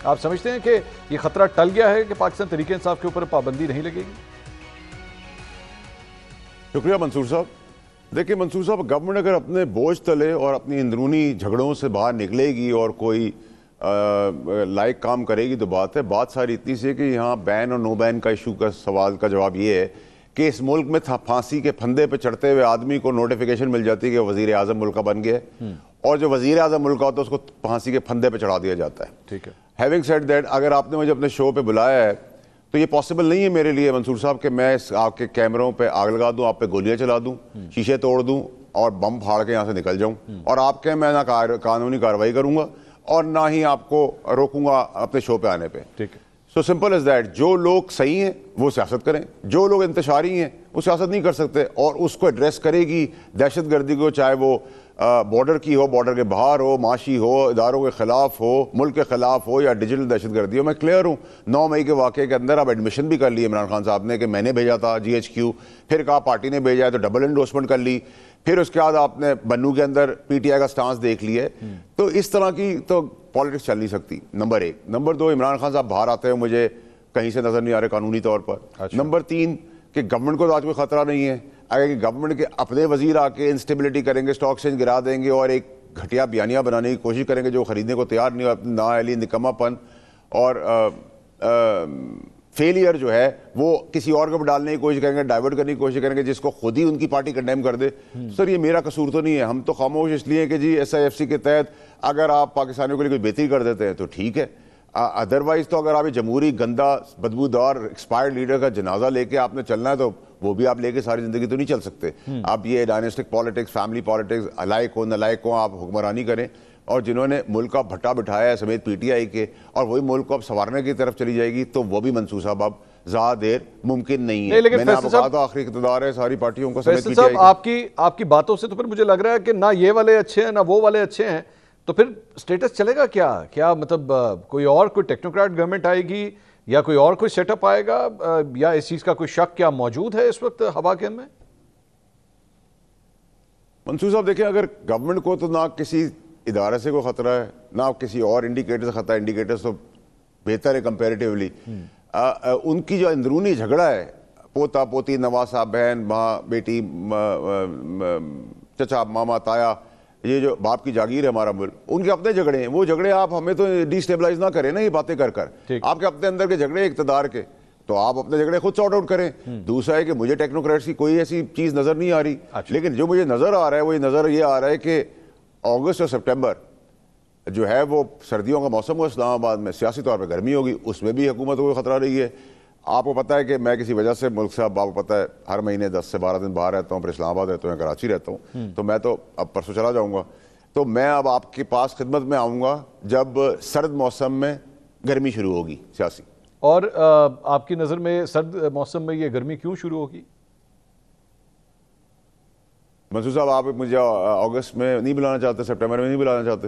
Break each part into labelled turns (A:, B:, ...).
A: آپ سمجھتے ہیں کہ یہ خطرہ ٹل گیا ہے کہ پاکستان تحریک انصاف کے اوپر پابندی نہیں لگے گی؟
B: شکریہ منصور صاحب۔ دیکھیں منصور صاحب، گورنمنٹ اگر اپنے بوجھ تلے اور اپنی اندرونی جھگڑوں سے باہر نکلے گی اور کوئی لائق کام کرے گی تو بات ساری اتنی سی ہے کہ یہاں بین اور نو بین کا ایشو کا سوال کا جواب یہ ہے کہ اس ملک میں پھانسی کے پھندے پہ چڑھتے ہوئے آدمی کو نوٹیفیکیشن مل جاتی ہے کہ وزیر اعظم ملک کا بن گیا ہے، اور جو وزیر اعظم ملک کا ہوتا ہے اس کو پھانسی کے پھندے پہ چڑھا دیا جاتا ہے۔
A: ٹھیک ہے۔
B: ہیونگ سیڈ دیٹ، اگر آپ نے مجھے اپنے شو پہ بلایا ہے تو یہ پاسبل نہیں ہے میرے لیے منصور صاحب کہ میں آپ کے کیمروں پہ آگ لگا دوں، آپ پہ گولیاں چلا دوں، شیشے توڑ دوں اور بم پھاڑ کے یہاں سے نکل جاؤں اور آپ کہیں میں نہ قانونی کارروائی کروں گا اور نہ ہی آپ کو روکوں گا اپنے شو پہ آنے پہ۔
A: ٹھیک ہے۔
B: سو سمپل از دیٹ، جو لوگ صحیح ہیں وہ سیاست کریں، جو لوگ انتشاری ہیں وہ سیاست نہیں کر سکتے، اور اس کو ایڈریس کرے گی دہشت گردی کو، چاہے وہ بارڈر کی ہو، بارڈر کے باہر ہو، معاشی ہو، اداروں کے خلاف ہو، ملک کے خلاف ہو، یا ڈیجیٹل دہشت گردی ہو۔ میں کلیئر ہوں، 9 مئی کے واقعے کے اندر اب ایڈمیشن بھی کر لی عمران خان صاحب نے کہ میں نے بھیجا تھا GHQ، پھر کہا پارٹی نے بھیجا ہے تو ڈبل انڈورسمنٹ کر لی، پھر اس کے بعد آپ نے بنو کے اندر PTI کا سٹانس دیکھ لی ہے۔ تو اس طرح کی تو پالیٹکس چل نہیں سکتی، نمبر 1۔ نمبر 2، عمران خان صاحب باہر آتے ہیں مجھے کہیں سے نظر نہیں آ رہے قانونی طور پر۔ نمبر 3 کہ گورنمنٹ کو تو آج کوئی خطرہ نہیں ہے، اگر گورنمنٹ کے اپنے وزیر آ کے انسٹیبلٹی کریں گے، اسٹاک ایکسچینج گرا دیں گے اور ایک گھٹیا بیانیہ بنانے کی کوشش کریں گے جو خریدنے کو تیار نہیں ہو، نااہلی، نکما پن اور فیلئر جو ہے وہ کسی اور کو ڈالنے کی کوشش کریں گے، ڈائیورٹ کرنے کی کوشش کریں گے جس کو خود ہی ان کی پارٹی کنڈیم کر دے۔ سر یہ میرا قصور تو نہیں ہے، ہم تو خاموش اس لیے کہ جی SIFC کے تحت اگر آپ پاکستانیوں کے لیے کوئی بہتری کر دیتے ہیں تو ٹھیک ہے، ادروائز تو اگر آپ جمہوری گندا بدبودار ایکسپائرڈ لیڈر کا جنازہ لے کے آپ نے چلنا ہے تو وہ بھی آپ لے کے ساری زندگی تو نہیں چل سکتے۔ آپ یہ ڈائنسٹک پالیٹکس، فیملی پالیٹکس، لائق ہو نالائق ہو، آپ حکمرانی کریں، اور جنہوں نے ملک کا بھٹا بٹھایا ہے سمیت PTI کے، اور وہی ملک کو اب سنوارنے کی طرف چلی جائے گی تو وہ بھی منصور صاحب اب زیادہ دیر ممکن نہیں ہے۔ میں نے آپ کو کہا تھا آخری اقتدار ہے ساری پارٹیوں کو سمیت PTI کے۔
A: آپ کی باتوں سے تو پھر مجھے لگ رہا ہے کہ نہ یہ والے اچھے ہیں نہ وہ والے اچھے ہیں، تو پھر سٹیٹس چلے گا کیا مطلب کوئی ٹیکنوکریٹ گورنمنٹ آئے گی یا کوئی اور کوئی سیٹ اپ آئے گا، یا اس چیز کا کوئی شک کیا موجود ہے اس وقت ہوا کے میں؟
B: منصور صاحب دیکھیں، اگر گورنمنٹ کو تو نہ کسی ادارے سے کوئی خطرہ ہے نہ کسی اور انڈیکیٹر سے خطرہ ہے، انڈیکیٹرز تو بہتر ہے کمپیریٹیولی۔ ان کی جو اندرونی جھگڑا ہے، پوتا پوتی، نواز صاحب، بہن ماں بیٹی، چچا ماما تایا، یہ جو باپ کی جاگیر ہے ہمارا ملک، ان کے اپنے جھگڑے ہیں۔ وہ جھگڑے آپ ہمیں تو ڈی سٹیبلائز نہ کریں نا یہ باتیں کر آپ کے اپنے اندر کے جھگڑے اقتدار کے، تو آپ اپنے جھگڑے خود سارٹ آؤٹ کریں۔ دوسرا ہے کہ مجھے ٹیکنوکریٹس کی کوئی ایسی چیز نظر نہیں آ رہی، لیکن جو مجھے نظر آ رہا ہے وہ یہ آ رہا ہے کہ اگست اور سپٹمبر جو ہے وہ سردیوں کا موسم ہو اسلام آباد میں، سیاسی طور پہ گرمی ہوگی، اس میں بھی حکومت کو خطرہ رہی ہے۔ آپ کو پتہ ہے کہ میں کسی وجہ سے ملک سے آپ کو پتہ ہے ہر مہینے 10 سے 12 دن باہر رہتا ہوں، پھر اسلام آباد رہتا ہوں، کراچی رہتا ہوں، تو میں تو اب پرسوں چلا جاؤں گا، تو میں اب آپ کے پاس خدمت میں آؤں گا جب سرد موسم میں گرمی شروع ہوگی سیاسی۔
A: اور آپ کی نظر میں سرد موسم میں یہ گرمی کیوں شروع ہوگی؟
B: منصور صاحب آپ مجھے اگست میں نہیں بلانا چاہتے، سپٹمبر میں نہیں بلانا چاہتے؟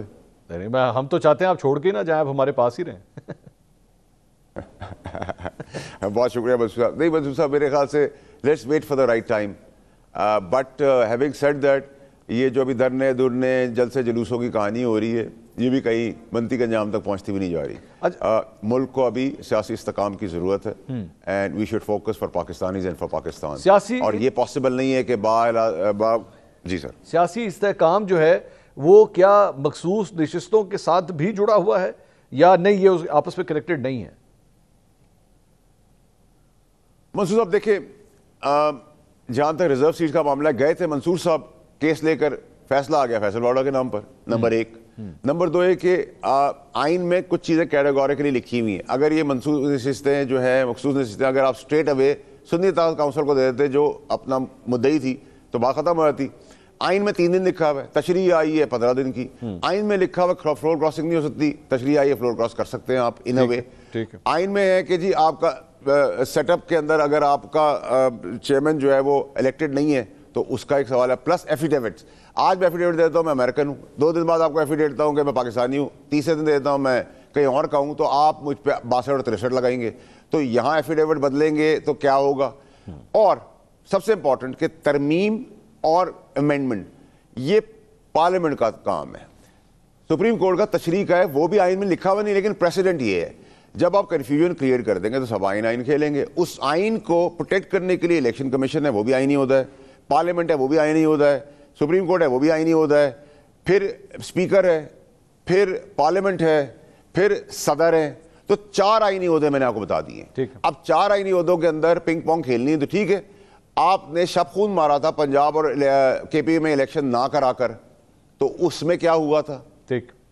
A: نہیں، ہم تو چاہتے ہیں آپ چھوڑ کے نہ جائیں، آپ ہمارے پاس ہی رہیں۔
B: بہت شکریہ منصور صاحب۔ نہیں منصور صاحب، میرے خیال سے let's wait for the right time, but having said that, یہ جو ابھی دھرنے دھرنے جلسے جلوسوں کی کہانی ہو رہی ہے یہ بھی کہیں منطقی کے انجام تک پہنچتی بھی نہیں جا رہی۔ ملک کو ابھی سیاسی استحکام کی ضرورت ہے، and we should focus for Pakistanis and for Pakistan, اور یہ پاسبل نہیں ہے کہ جی سر،
A: سیاسی استحکام جو ہے وہ کیا مخصوص نشستوں کے ساتھ بھی جڑا ہوا ہے یا نہیں، یہ آپس میں کنیکٹڈ نہیں ہے؟
B: منصور صاحب دیکھیں، جہاں تک ریزرو سیٹ کا معاملہ گئے تھے منصور صاحب کیس لے کر، فیصلہ آ گیا فیصل والا کے نام پر، نمبر 1۔ نمبر 2 ہے کہ آئین میں کچھ چیزیں کیٹیگوریکلی لکھی ہوئی ہیں، اگر یہ منصوص نشستیں جو ہیں مخصوص نشستیں اگر آپ اسٹریٹ اوے سنی اتحاد کونسل کو دے دیتے جو اپنا مدعی تھی تو بات ختم ہو جاتی۔ آئین میں 3 دن لکھا ہوا ہے، تشریح آئی ہے 15 دن کی، آئین میں لکھا ہوا فلور کراسنگ نہیں ہو سکتی، تشریح آئی ہے فلور کراس کر سکتے ہیں آپ ان اے وے۔ آئین میں ہے کہ جی آپ کا سیٹ اپ کے اندر اگر آپ کا چیئرمین جو ہے وہ الیکٹڈ نہیں ہے تو اس کا ایک سوال ہے، پلس ایفیڈیوٹس۔ آج میں ایفیڈیوٹ دیتا ہوں میں امریکن ہوں، 2 دن بعد آپ کو ایفیڈیوٹ دیتا ہوں کہ میں پاکستانی ہوں، تیسرے دن دیتا ہوں میں کہیں اور کا ہوں، تو آپ مجھ پہ 62 اور 63 لگائیں گے، تو یہاں ایفیڈیوٹ بدلیں گے تو کیا ہوگا؟ اور سب سے امپورٹنٹ کہ ترمیم اور امینڈمنٹ یہ پارلیمنٹ کا کام ہے، سپریم کورٹ کا تشریح کا ہے, وہ بھی آئین میں لکھا ہوا نہیں, لیکن پریسیڈنٹ یہ ہے جب آپ کنفیوژن کریٹ کر دیں گے تو سب آئین کھیلیں گے. اس آئین کو پروٹیکٹ کرنے کے لیے الیکشن کمیشن ہے, وہ بھی آئینی عہدہ ہے, پارلیمنٹ ہے, وہ بھی آئینی عہدہ ہے, سپریم کورٹ ہے, وہ بھی آئینی عہدہ ہے, پھر اسپیکر ہے, پھر پارلیمنٹ ہے, پھر صدر ہے. تو 4 آئینی عہدے میں نے آپ کو بتا دیے. اب 4 آئینی عہدوں کے اندر پنگ پونگ کھیلنی ہے تو ٹھیک ہے. آپ نے شب خون مارا تھا پنجاب اور کے پی میں الیکشن نہ کرا کر, تو اس میں کیا ہوا تھا؟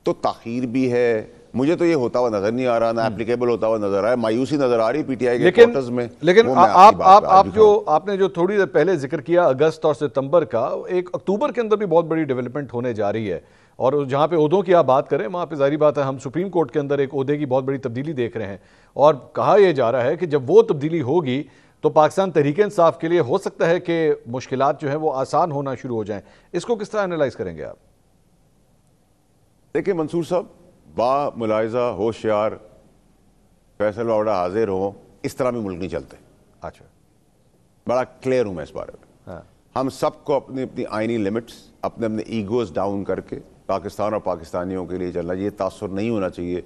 B: تو تاخیر بھی ہے. مجھے تو یہ ہوتا ہوا نظر نہیں آ رہا, نہ اپلیکیبل ہوتا ہوا نظر آ رہا ہے, مایوسی نظر آ رہی پی ٹی آئی کے کوارٹرز میں.
A: لیکن آپ نے جو تھوڑی دیر پہلے ذکر کیا اگست اور ستمبر کا, 1 اکتوبر کے اندر بھی بہت بڑی ڈیولپمنٹ ہونے جا رہی ہے, اور جہاں پہ عہدوں کی آپ بات کریں وہاں پہ ظاہری بات ہے ہم سپریم کورٹ کے اندر ایک عہدے کی بہت بڑی تبدیلی دیکھ رہے ہیں, اور کہا یہ جا رہا ہے کہ جب وہ تبدیلی ہوگی تو پاکستان تحریک انصاف کے لیے ہو سکتا ہے کہ مشکلات جو ہیں وہ آسان ہونا شروع ہو جائیں. اس کو کس طرح انالائز کریں گے آپ؟
B: دیکھیں منصور صاحب, با ملاحظہ ہوشیار فیصل واوڈا حاضر ہوں, اس طرح بھی ملک نہیں چلتے.
A: اچھا,
B: بڑا کلیئر ہوں میں اس بارے میں. ہم سب کو اپنی اپنی آئینی لمٹس, اپنے اپنے ایگوز ڈاؤن کر کے پاکستان اور پاکستانیوں کے لیے چلنا. یہ تاثر نہیں ہونا چاہیے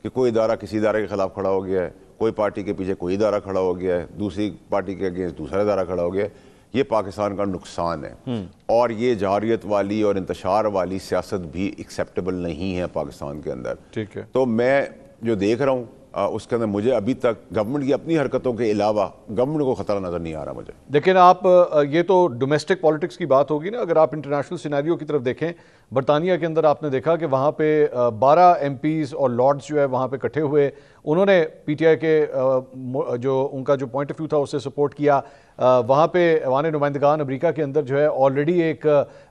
B: کہ کوئی ادارہ کسی ادارے کے خلاف کھڑا ہو گیا ہے, کوئی پارٹی کے پیچھے کوئی ادارہ کھڑا ہو گیا ہے, دوسری پارٹی کے اگینسٹ دوسرا ادارہ کھڑا ہو گیا ہے. یہ پاکستان کا نقصان ہے, اور یہ جارحیت والی اور انتشار والی سیاست بھی ایکسیپٹیبل نہیں ہے پاکستان کے اندر.
A: ٹھیک ہے,
B: تو میں جو دیکھ رہا ہوں اس کے اندر مجھے ابھی تک گورنمنٹ کی اپنی حرکتوں کے علاوہ گورنمنٹ کو خطرہ نظر نہیں آ رہا مجھے.
A: لیکن آپ یہ تو ڈومیسٹک پالیٹکس کی بات ہوگی نا, اگر آپ انٹرنیشنل سیناریو کی طرف دیکھیں, برطانیہ کے اندر آپ نے دیکھا کہ وہاں پہ 12 ایم پیز اور لارڈز جو ہے وہاں پہ اکٹھے ہوئے, انہوں نے پی ٹی آئی کے جو ان کا جو پوائنٹ آف ویو تھا اسے سپورٹ کیا. وہاں پہ ایوان نمائندگان امریکہ کے اندر جو ہے آلریڈی ایک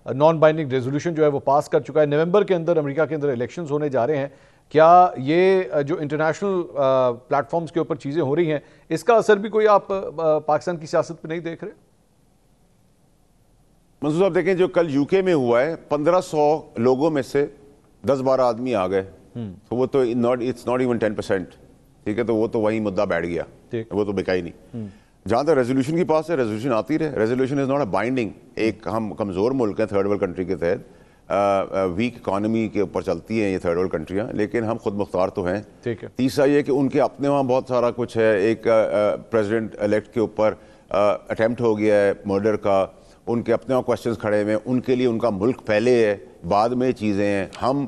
A: نان بائنڈنگ ریزولوشن جو ہے وہ پاس کر چکا ہے. نومبر کے اندر امریکہ کے اندر الیکشنز ہونے جا رہے ہیں. کیا یہ جو انٹرنیشنل پلیٹ فارمز کے اوپر چیزیں ہو رہی ہیں, اس کا اثر بھی کوئی آپ پاکستان کی سیاست پہ نہیں دیکھ رہے؟
B: منصور صاحب دیکھیں, جو کل یو کے میں ہوا ہے, 1500 لوگوں میں سے 10-12 آدمی آ گئے, تو وہ تو اٹس ناٹ ایون 10%. ٹھیک ہے, تو وہ تو وہی مدعا بیٹھ گیا, وہ تو بکا ہی نہیں. جہاں تک ریزولوشن کی پاس ہے, ریزولوشن آتی رہے. Resolution is not a binding. ایک ہم کمزور ملک ہیں تھرڈ ورلڈ کنٹری کے تحت, ویک اکانومی کے اوپر چلتی ہیں یہ تھرڈ ورلڈ کنٹریاں, لیکن ہم خود مختار تو ہیں. تیسرا یہ کہ ان کے اپنے وہاں بہت سارا کچھ ہے. ایک پریزیڈنٹ الیکٹ کے اوپر اٹیمپٹ ہو گیا ہے مرڈر کا, ان کے اپنے وہاں کویسچنز کھڑے ہوئے ہیں, ان کے لیے ان کا ملک پہلے ہے, بعد میں چیزیں ہیں. ہم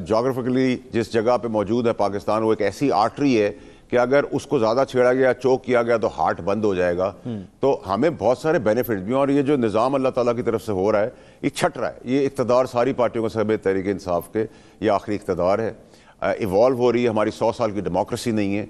B: جغرافیکلی جس جگہ پہ موجود ہے پاکستان, وہ ایک ایسی آرٹری ہے کہ اگر اس کو زیادہ چھیڑا گیا, چوک کیا گیا, تو ہارٹ بند ہو جائے گا. تو ہمیں بہت سارے بینیفٹس بھی ہیں, اور یہ جو نظام اللہ تعالیٰ کی طرف سے ہو رہا ہے یہ چھٹ رہا ہے. یہ اقتدار ساری پارٹیوں کا سب تحریک انصاف کے یہ آخری اقتدار ہے. ایوالو ہو رہی ہے, ہماری 100 سال کی ڈیموکریسی نہیں ہے,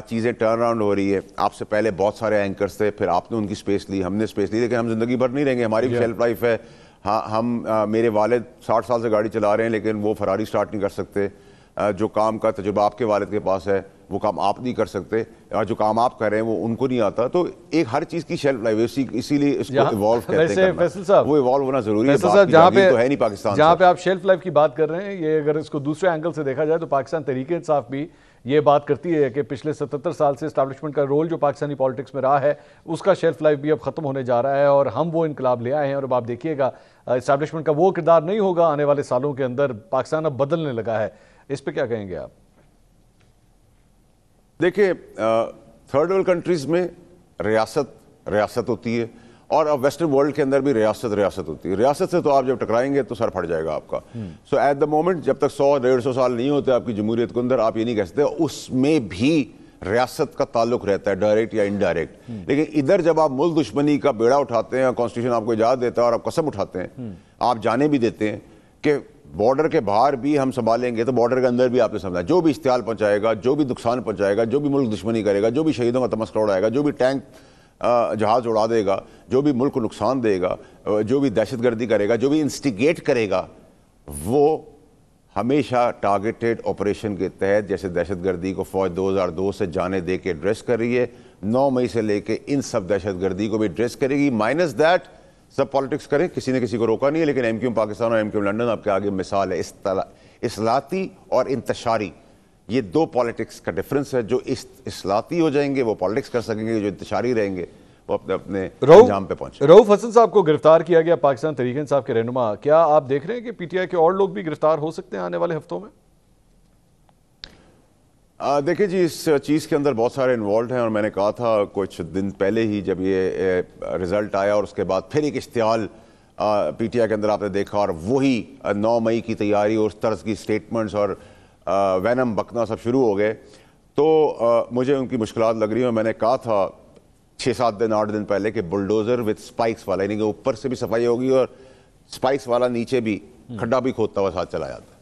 B: چیزیں ٹرن اراؤنڈ ہو رہی ہے. آپ سے پہلے بہت سارے اینکرز تھے, پھر آپ نے ان کی سپیس لی, ہم نے سپیس لی, لیکن ہم زندگی بھر نہیں رہیں گے. ہماری بھی سیلف لائف ہے. ہاں, ہم میرے والد 60 سال سے گاڑی چلا رہے ہیں, لیکن وہ فراری سٹارٹ نہیں کر سکتے. جو کام کا تجربہ آپ کے والد کے پاس ہے وہ کام آپ نہیں کر سکتے, اور جو کام آپ کر رہے ہیں وہ ان کو نہیں آتا. تو ایک ہر چیز کی شیلف لائف, اسی لیے اس کو ایوالو کہتے ہیں.
A: فیصل صاحب,
B: وہ ایوالو ہونا ضروری ہے.
A: تو
B: ہے نہیں پاکستان
A: جہاں پہ آپ شیلف لائف کی بات کر رہے ہیں, یہ اگر اس کو دوسرے اینگل سے دیکھا جائے تو پاکستان تحریک انصاف بھی یہ بات کرتی ہے کہ پچھلے 77 سال سے اسٹیبلشمنٹ کا رول جو پاکستانی پالیٹکس میں رہا ہے اس کا شیلف لائف بھی اب ختم ہونے جا رہا ہے, اور ہم وہ انقلاب لے آئے ہیں. اور اب آپ دیکھیے گا اسٹیبلشمنٹ کا وہ کردار نہیں ہوگا آنے والے سالوں کے اندر. پاکستان اب بدلنے لگا ہے. اس پہ کیا کہیں گے آپ؟
B: دیکھیں, تھرڈ ورلڈ کنٹریز میں ریاست ہوتی ہے, اور اب ویسٹرن ورلڈ کے اندر بھی ریاست ہوتی ہے. ریاست سے تو آپ جب ٹکرائیں گے تو سر پھٹ جائے گا آپ کا. سو ایٹ دا مومنٹ جب تک 100-150 سال نہیں ہوتے آپ کی جمہوریت کے اندر, آپ یہ نہیں کہہ سکتے. اس میں بھی ریاست کا تعلق رہتا ہے, ڈائریکٹ یا انڈائریکٹ. لیکن ادھر جب آپ ملک دشمنی کا بیڑا اٹھاتے ہیں, کانسٹیٹیوشن آپ کو اجازت دیتا ہے اور آپ قسم اٹھاتے ہیں, آپ جانے بھی دیتے ہیں کہ بارڈر کے باہر بھی ہم سنبھالیں گے, تو بارڈر کے اندر بھی آپ نے سنبھالا. جو بھی اشتعال پہنچائے گا, جو بھی نقصان پہنچائے گا, جو بھی ملک دشمنی کرے گا, جو بھی شہیدوں کا تمسکرہ اڑائے گا, جو بھی ٹینک جہاز اڑا دے گا, جو بھی ملک کو نقصان دے گا, جو بھی دہشت گردی کرے گا, جو بھی انسٹیگیٹ کرے گا, وہ ہمیشہ ٹارگیٹڈ آپریشن کے تحت, جیسے دہشت گردی کو فوج 2002 سے جانے دے کے ایڈریس کر رہی ہے, 9 مئی سے لے کے ان سب دہشت گردی کو بھی ایڈریس کرے گی. مائنس دیٹ سب پالیٹکس کریں, کسی نے کسی کو روکا نہیں ہے. لیکن ایم کیو ایم پاکستان اور ایم کیو ایم لنڈن آپ کے آگے مثال ہے. اصلاحاتی اور انتشاری, یہ دو پالیٹکس کا ڈفرنس ہے. جو اصلاحاتی ہو جائیں گے وہ پالیٹکس کر سکیں گے, جو انتشاری رہیں گے وہ اپنے اپنے انجام پہ پہنچے.
A: رؤف حسن صاحب کو گرفتار کیا گیا پاکستان تحریک انصاف کے رہنما. کیا آپ دیکھ رہے ہیں کہ پی ٹی آئی کے اور لوگ بھی گرفتار ہو سکتے ہیں آنے والے ہفتوں میں؟
B: دیکھیں جی اس چیز کے اندر بہت سارے انوالوڈ ہیں, اور میں نے کہا تھا کچھ دن پہلے ہی جب یہ رزلٹ آیا اور اس کے بعد پھر ایک اشتعال پی ٹی آئی کے اندر آپ نے دیکھا, اور وہی 9 مئی کی تیاری اور اس طرز کی سٹیٹمنٹس اور وینم بکنا سب شروع ہو گئے, تو مجھے ان کی مشکلات لگ رہی ہیں. اور میں نے کہا تھا 6-7 دن 8 دن پہلے کہ بلڈوزر وتھ سپائکس والا, یعنی کہ اوپر سے بھی صفائی ہوگی اور سپائکس والا نیچے بھی کھڈا بھی کھودتا ہوا ساتھ چلا جاتا ہے.